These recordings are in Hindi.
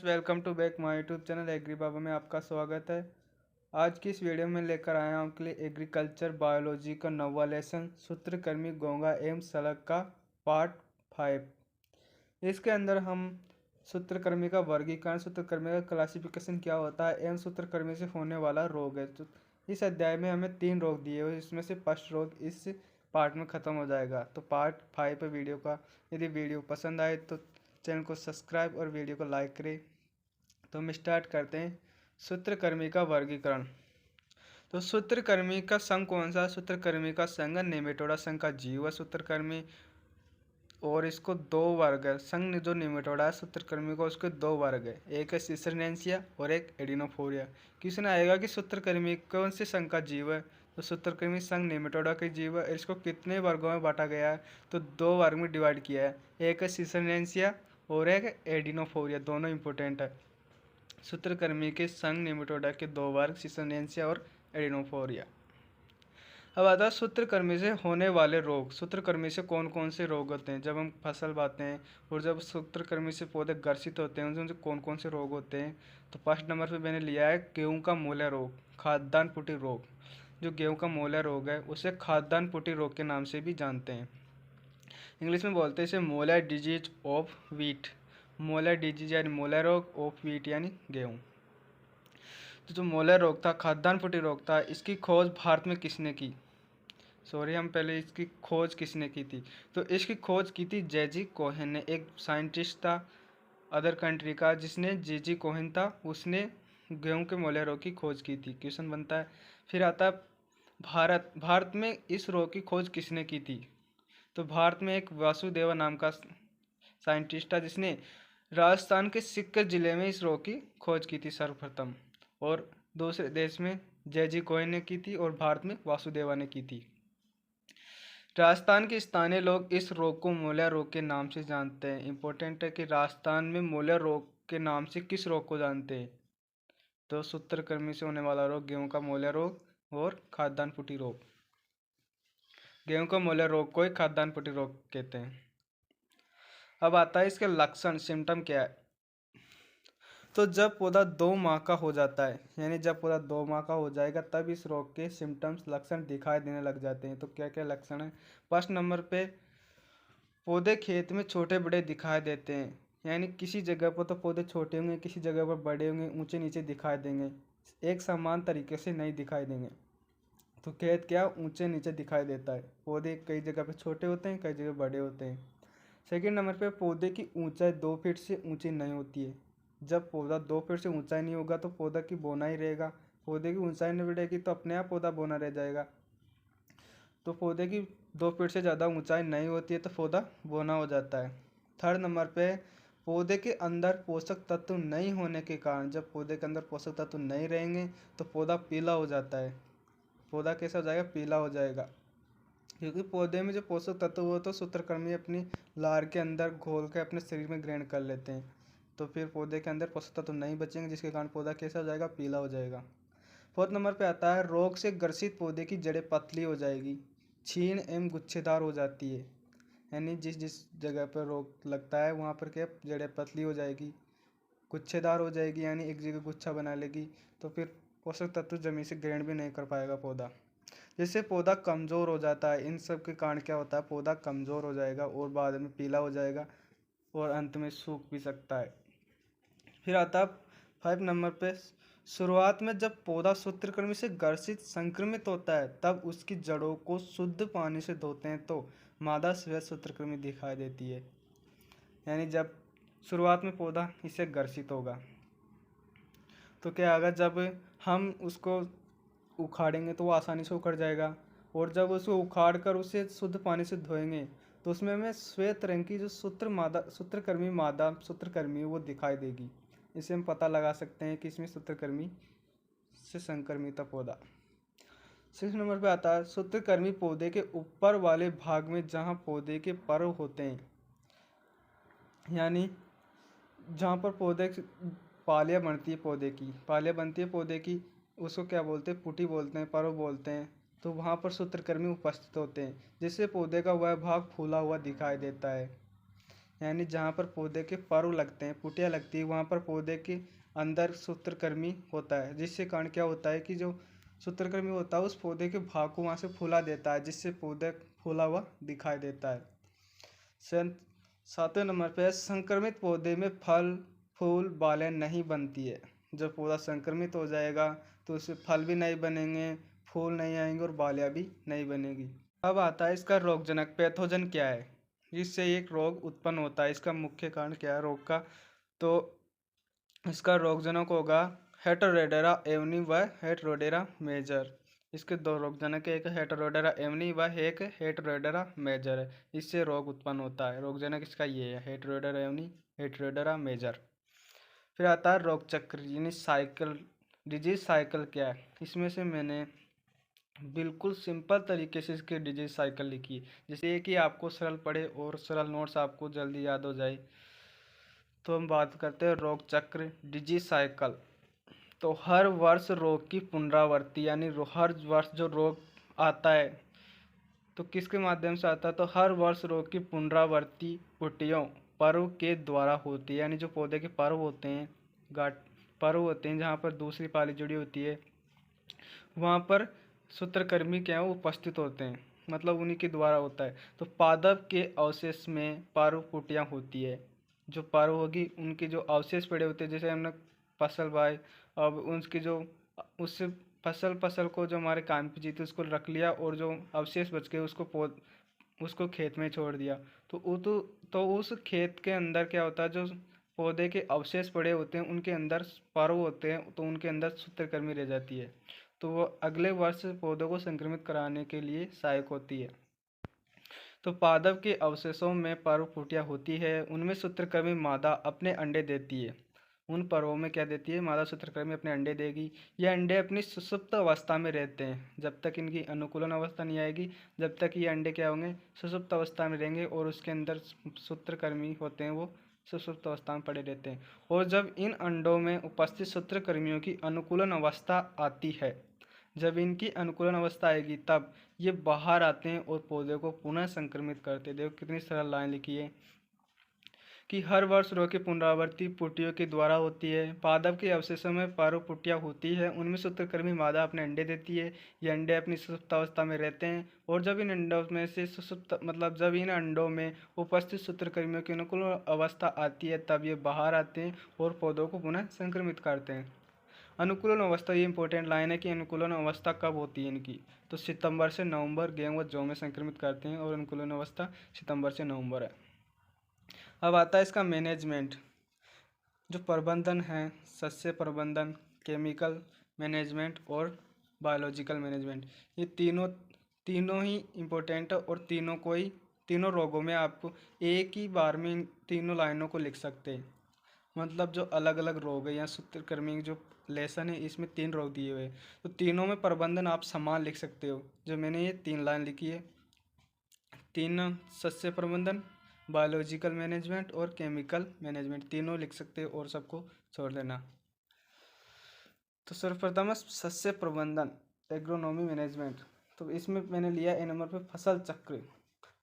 Welcome to back my YouTube channel agri बाबा में आपका स्वागत है। आज की इस वीडियो में लेकर आया हूँ आपके लिए एग्रीकल्चर बायोलॉजी का नौवा लेसन सूत्रकृमि घोंघा एवं शलभ का पार्ट 5। इसके अंदर हम सूत्रकृमि का वर्गीकरण, सूत्रकृमि का क्लासिफिकेशन क्या होता है एवं सूत्रकृमि से होने वाला रोग है। तो इस अध्याय में हमें 3 रोग दिए हुए, इसमें से फर्स्ट रोग इस पार्ट में ख़त्म हो जाएगा। तो पार्ट 5 है वीडियो का। यदि वीडियो पसंद आए तो चैनल को सब्सक्राइब और वीडियो को लाइक करें। तो हम स्टार्ट करते हैं सूत्रकृमि का वर्गीकरण। तो सूत्रकृमि का संघ कौन सा? सूत्रकृमि का संघ नेमेटोडा संघ का जीव है सूत्रकृमि, और इसको 2 वर्ग है। संघ जो नेमेटोडा है सूत्रकृमि का, उसके 2 वर्ग है, एक है सिसरनेंसिया और एक एडिनोफोरिया। क्वेश्चन आएगा कि सूत्रकृमि कौन से संघ का जीव है? तो सूत्रकृमि संघ नेमेटोडा के जीव है। इसको कितने वर्गों में बांटा गया है? तो 2 वर्ग में डिवाइड किया है, एक है सिसरनेंसिया और एक एडिनोफोरिया। दोनों इंपॉर्टेंट है। सूत्रकृमि के संघ नेमेटोडा के 2 वर्ग सिसरनेंसिया और एडिनोफोरिया। अब आता है सूत्रकृमि से होने वाले रोग। सूत्रकृमि से कौन कौन से रोग होते हैं? जब हम फसल बाते हैं और जब सूत्रकृमि से पौधे ग्रसित होते हैं उनसे कौन कौन से रोग होते हैं? तो फर्स्ट नंबर पे मैंने लिया है गेहूं का मोला रोग, खाद्यान्न पुटी रोग। जो गेहूं का मोला रोग है उसे खाद्यान्न पुटी रोग के नाम से भी जानते हैं। इंग्लिश में बोलते हैं इसे मोला डिजीज ऑफ व्हीट। मोला डिजीज यानी मोला रोग, ऑफ व्हीट यानी गेहूँ। तो जो मोला रोग था, खाद्यान्न पुटी रोग था, इसकी खोज भारत में किसने की? हम पहले इसकी खोज किसने की थी? तो इसकी खोज की थी जेजी कोहेन ने। एक साइंटिस्ट था अदर कंट्री का, जिसने जेजी कोहेन था, उसने गेहूं के मोला रोग की खोज की थी। क्वेश्चन बनता है। फिर आता है भारत में इस रोग की खोज किसने की थी? तो भारत में एक वासुदेवा नाम का साइंटिस्ट था, जिसने राजस्थान के सिक्कर जिले में इस रोग की खोज की थी सर्वप्रथम। और दूसरे देश में जेजी कोहेन ने की थी और भारत में वासुदेवा ने की थी। राजस्थान के स्थानीय लोग इस रोग को मोला रोग के नाम से जानते हैं। इंपॉर्टेंट है कि राजस्थान में मोला रोग के नाम से किस रोग को जानते हैं? तो सूत्रकृमि से होने वाला रोग गेहूं का मोला रोग और खाद्यान्न पुटी रोग। गेहूं का मोला रोग को ही खाद्यान्न पुटी रोग कहते हैं। अब आता है इसके लक्षण, सिम्टम क्या है? तो जब पौधा 2 माह का हो जाता है, यानी जब पौधा 2 माह का हो जाएगा तब इस रोग के सिम्टम्स, लक्षण दिखाई देने लग जाते हैं। तो क्या क्या लक्षण है? फर्स्ट नंबर पे पौधे खेत में छोटे बड़े दिखाई देते हैं, यानी किसी जगह पर तो पौधे छोटे होंगे, किसी जगह पर बड़े होंगे, ऊंचे नीचे दिखाई देंगे, एक समान तरीके से नहीं दिखाई देंगे। तो खेत क्या ऊंचे नीचे दिखाई देता है। पौधे कई जगह पे छोटे होते हैं, कई जगह बड़े होते हैं। सेकेंड नंबर पे पौधे की ऊंचाई 2 फीट से ऊंची नहीं होती है। जब पौधा 2 फीट से ऊंचाई नहीं होगा तो पौधा की बोना ही रहेगा। पौधे की ऊंचाई नहीं बढ़ेगी तो अपने आप पौधा बोना रह जाएगा। तो पौधे की 2 फीट से ज़्यादा ऊंचाई नहीं होती है तो पौधा बोना हो जाता है। थर्ड नंबर पे पौधे के अंदर पोषक तत्व नहीं होने के कारण, जब पौधे के अंदर पोषक तत्व नहीं रहेंगे तो पौधा पीला हो जाता है। पौधा कैसा हो जाएगा? पीला हो जाएगा। क्योंकि पौधे में जो पोषक तत्व वो तो सूत्रकृमि अपनी लार के अंदर घोल के अपने शरीर में ग्रहण कर लेते हैं। तो फिर पौधे के अंदर पोषक तत्व नहीं बचेंगे, जिसके कारण पौधा कैसा हो जाएगा? पीला हो जाएगा। फोर्थ नंबर पे आता है रोग से ग्रसित पौधे की जड़ें पतली हो जाएगी, क्षीण एवं गुच्छेदार हो जाती है। यानी जिस जिस जगह पर रोग लगता है वहाँ पर क्या जड़ें पतली हो जाएगी, गुच्छेदार हो जाएगी, यानी एक जगह गुच्छा बना लेगी। तो फिर पोषक तत्व जमीन से ग्रहण भी नहीं कर पाएगा पौधा, जिससे पौधा कमज़ोर हो जाता है। इन सब के कारण क्या होता है? पौधा कमज़ोर हो जाएगा और बाद में पीला हो जाएगा और अंत में सूख भी सकता है। फिर आता है 5 नंबर पे शुरुआत में जब पौधा सूत्रकृमि से ग्रसित संक्रमित होता है तब उसकी जड़ों को शुद्ध पानी से धोते हैं तो मादा श्वेत सूत्रकृमि दिखाई देती है। यानी जब शुरुआत में पौधा इससे ग्रसित होगा तो क्या होगा? जब हम उसको उखाड़ेंगे तो वो आसानी से उखड़ जाएगा, और जब उसको उखाड़ कर उसे शुद्ध पानी से धोएंगे तो उसमें हमें श्वेत रंग की जो सूत्रकृमि मादा सूत्रकृमि वो दिखाई देगी। इससे हम पता लगा सकते हैं कि इसमें सूत्रकृमि से संक्रमित पौधा। 6 नंबर पे आता है सूत्रकृमि पौधे के ऊपर वाले भाग में जहाँ पौधे के पर होते हैं, यानी जहाँ पर पौधे पालिया बनती है, पालिया बनती है पौधे की, उसको क्या बोलते हैं? पुटी बोलते हैं, पर्व बोलते हैं। तो वहाँ पर सूत्रकृमि उपस्थित होते हैं, जिससे पौधे का वह भाग फूला हुआ दिखाई देता है। यानी जहाँ पर पौधे के पर्व लगते हैं, पुटिया लगती है, वहाँ पर पौधे के अंदर सूत्रकृमि होता है, जिससे कारण क्या होता है कि जो सूत्रकृमि होता है उस पौधे के भाग को वहाँ से फुला देता है, जिससे पौधे फूला हुआ दिखाई देता है। 7वें नंबर पे संक्रमित पौधे में फल फूल बालें नहीं बनती है। जब पौधा संक्रमित हो जाएगा तो उससे फल भी नहीं बनेंगे, फूल नहीं आएंगे और बालियाँ भी नहीं बनेगी। अब आता है इसका रोगजनक पैथोजन क्या है, जिससे एक रोग उत्पन्न होता है, इसका मुख्य कारण क्या है रोग का। तो इसका रोगजनक होगा हेटेरोडेरा एवनी व हेटेरोडेरा मेजर। इसके दो रोगजनक है, एक हेटेरोडेरा एवनी व एक हेटेरोडेरा मेजर है। इससे रोग उत्पन्न होता है। रोगजनक इसका ये है, हेटेरोडेरा एवनी, हेटेरोडेरा मेजर। फिर आता है रोग चक्र यानी साइकिल। डिजीज साइकिल क्या है, इसमें से मैंने बिल्कुल सिंपल तरीके से इसके डिजीज साइकिल लिखी है, जैसे कि आपको सरल पढ़े और सरल नोट्स आपको जल्दी याद हो जाए। तो हम बात करते हैं रोग चक्र डिजीज साइकिल। तो हर वर्ष रोग की पुनरावृत्ति यानी हर वर्ष जो रोग आता है तो किसके माध्यम से आता है, तो हर वर्ष रोग की पुनरावृत्ति पुटियों पर्व के द्वारा होती है। यानी जो पौधे के पर्व होते हैं, गांठ पर्व होते हैं जहाँ पर दूसरी पाली जुड़ी होती है, वहाँ पर सूत्रकृमि क्या है वो उपस्थित होते हैं, मतलब उन्हीं के द्वारा होता है। तो पादप के अवशेष में पार्व पुटियाँ होती है। जो पार्व होगी उनके जो अवशेष पड़े होते हैं, जैसे हमने फसल बाई, अब उसकी जो उससे फसल को जो हमारे काम पे जीते उसको रख लिया और जो अवशेष बच गए उसको खेत में छोड़ दिया। तो वो तो उस खेत के अंदर क्या होता है, जो पौधे के अवशेष पड़े होते हैं उनके अंदर पर्व होते हैं, तो उनके अंदर सूत्रकृमि रह जाती है, तो वो अगले वर्ष पौधों को संक्रमित कराने के लिए सहायक होती है। तो पादप के अवशेषों में पर्वपुटिया होती है, उनमें सूत्रकृमि मादा अपने अंडे देती है। उन पर्वों में क्या देती है, मादा सूत्रकृमि अपने अंडे देगी। ये अंडे अपनी सुसुप्त अवस्था में रहते हैं, जब तक इनकी अनुकूलन अवस्था नहीं आएगी, जब तक ये अंडे क्या होंगे, सुसुप्त अवस्था में रहेंगे और उसके अंदर सूत्रकृमि होते हैं वो सुसुप्त अवस्था में पड़े रहते हैं। और जब इन अंडों में उपस्थित सूत्रकृमियों की अनुकूलन अवस्था आती है, जब इनकी अनुकूलन अवस्था आएगी तब ये बाहर आते हैं और पौधे को पुनः संक्रमित करते हैं। देखो कितनी सरल लाइन लिखी है कि हर वर्ष रोग की पुनरावृत्ति पुटियों के द्वारा होती है। पादप के अवशेषों में पारुपुटिया होती है, उनमें सूत्रकृमि मादा अपने अंडे देती है। ये अंडे अपनी सुसुप्त अवस्था में रहते हैं और जब इन अंडों में से जब इन अंडों में उपस्थित सूत्रकृमियों की अनुकूल अवस्था आती है तब ये बाहर आते हैं और पौधों को पुनः संक्रमित करते हैं। अनुकूलन अवस्था, ये इंपॉर्टेंट लाइन है कि अनुकूलन अवस्था कब होती है इनकी, तो सितंबर से नवंबर गेहूं व जौ में संक्रमित करते हैं और अनुकूलन अवस्था सितंबर से नवंबर है। अब आता है इसका मैनेजमेंट। जो प्रबंधन है, सस्य प्रबंधन, केमिकल मैनेजमेंट और बायोलॉजिकल मैनेजमेंट, ये तीनों ही इम्पोर्टेंट है और तीनों रोगों में आपको एक ही बार में इन तीनों लाइनों को लिख सकते हैं। मतलब जो अलग अलग रोग है या सूत्रकृमि जो लेसन है इसमें 3 रोग दिए हुए हैं, तो तीनों में प्रबंधन आप समान लिख सकते हो। जो मैंने ये 3 लाइन लिखी है, 3 सस्य प्रबंधन, बायोलॉजिकल मैनेजमेंट और केमिकल मैनेजमेंट, तीनों लिख सकते हो और सबको छोड़ देना। तो सर्वप्रथम है सस्य प्रबंधन, एग्रोनॉमी मैनेजमेंट। तो इसमें मैंने लिया ए नंबर पे फसल चक्र।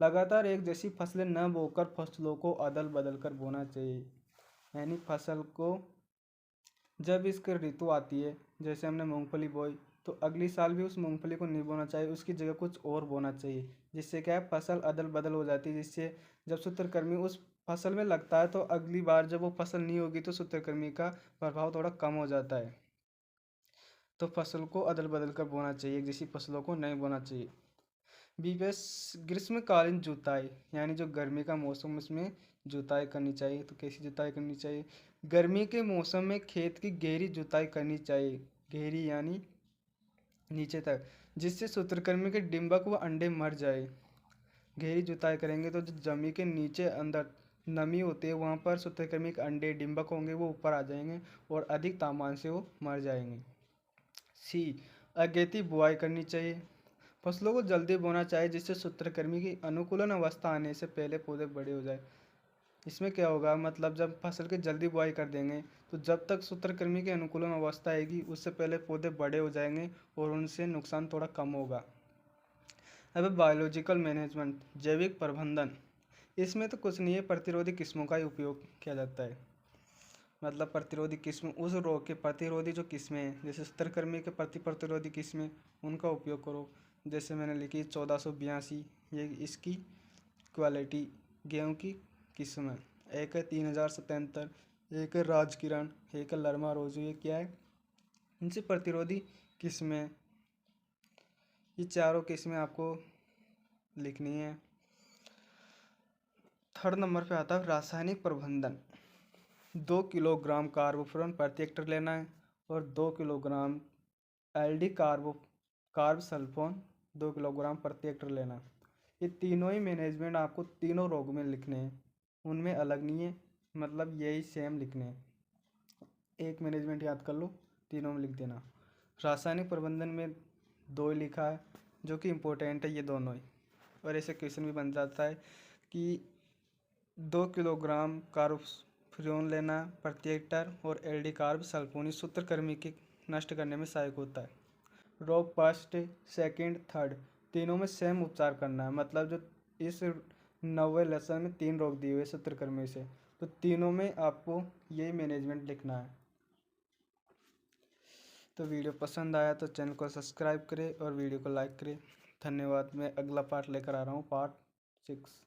लगातार एक जैसी फसलें न बोकर फसलों को अदल बदल कर बोना चाहिए। यानी फसल को जब इसकी ऋतु आती है, जैसे हमने मूंगफली बोई तो अगली साल भी उस मूंगफली को नहीं बोना चाहिए, उसकी जगह कुछ और बोना चाहिए, जिससे क्या है फसल अदल बदल हो जाती है। जिससे जब सूत्रकृमि उस फसल में लगता है तो अगली बार जब वो फसल नहीं होगी तो सूत्रकृमि का प्रभाव थोड़ा कम हो जाता है। तो फसल को अदल बदल कर बोना चाहिए, एक जैसी फसलों को नहीं बोना चाहिए। बीबेस ग्रीष्मकालीन जुताई, यानी जो गर्मी का मौसम उसमें जुताई करनी चाहिए। तो कैसी जुताई करनी चाहिए, गर्मी के मौसम में खेत की गहरी जुताई करनी चाहिए, गहरी यानी नीचे तक, जिससे सूत्रकृमि के डिंबक व अंडे मर जाए। गहरी जुताई करेंगे तो जो जमी के नीचे अंदर नमी होती है वहाँ पर सूत्रकृमि के अंडे डिंबक होंगे वो ऊपर आ जाएंगे और अधिक तापमान से वो मर जाएंगे। सी, अगेती बुआई करनी चाहिए, फसलों को जल्दी बोना चाहिए जिससे सूत्रकृमि की अनुकूलन अवस्था आने से पहले पौधे बड़े हो जाए। इसमें क्या होगा, मतलब जब फसल की जल्दी बुआई कर देंगे तो जब तक सूत्रकृमि की अनुकूलन अवस्था आएगी उससे पहले पौधे बड़े हो जाएंगे और उनसे नुकसान थोड़ा कम होगा। अब बायोलॉजिकल मैनेजमेंट, जैविक प्रबंधन। इसमें तो कुछ नहीं है, प्रतिरोधी किस्मों का ही उपयोग किया जाता है। मतलब प्रतिरोधी किस्म उस रोग के प्रतिरोधी जो किस्में हैं, जैसे सूत्रकृमि के प्रतिरोधी किस्में, उनका उपयोग करो। जैसे मैंने लिखी 1482, ये इसकी क्वालिटी गेहूँ की किस्म है। एक है 3077, एक है राजकिरण, एक है लरमा रोजू। ये क्या है? इनसे प्रतिरोधी किस्में, ये चारों किस्में आपको लिखनी है। थर्ड नंबर पे आता है रासायनिक प्रबंधन। 2 किलोग्राम कार्बोफ्यूरॉन प्रति हेक्टेयर लेना है और 2 किलोग्राम एल्डी कार्ब सल्फोन 2 किलोग्राम प्रति हेक्टेयर लेना है। ये तीनों ही मैनेजमेंट आपको तीनों रोग में लिखने हैं, उनमें अलग नहीं है, मतलब यही सेम लिखने हैं। एक मैनेजमेंट याद कर लो, तीनों में लिख देना। रासायनिक प्रबंधन में दो ही लिखा है जो कि इम्पोर्टेंट है, ये दोनों ही। और ऐसे क्वेश्चन भी बन जाता है कि 2 किलोग्राम कार्बोफ्यूरॉन लेना प्रति हेक्टर और एल्डी कार्ब सल्फोनी सूत्रकृमि के नष्ट करने में सहायक होता है। रोग फर्स्ट, सेकंड, थर्ड तीनों में सेम उपचार करना है। मतलब जो इस 90 लेसन में 3 रोग दिए हुए सूत्रकृमि से, तो तीनों में आपको यही मैनेजमेंट लिखना है। तो वीडियो पसंद आया तो चैनल को सब्सक्राइब करें और वीडियो को लाइक करें। धन्यवाद। मैं अगला पार्ट लेकर आ रहा हूँ, पार्ट 6।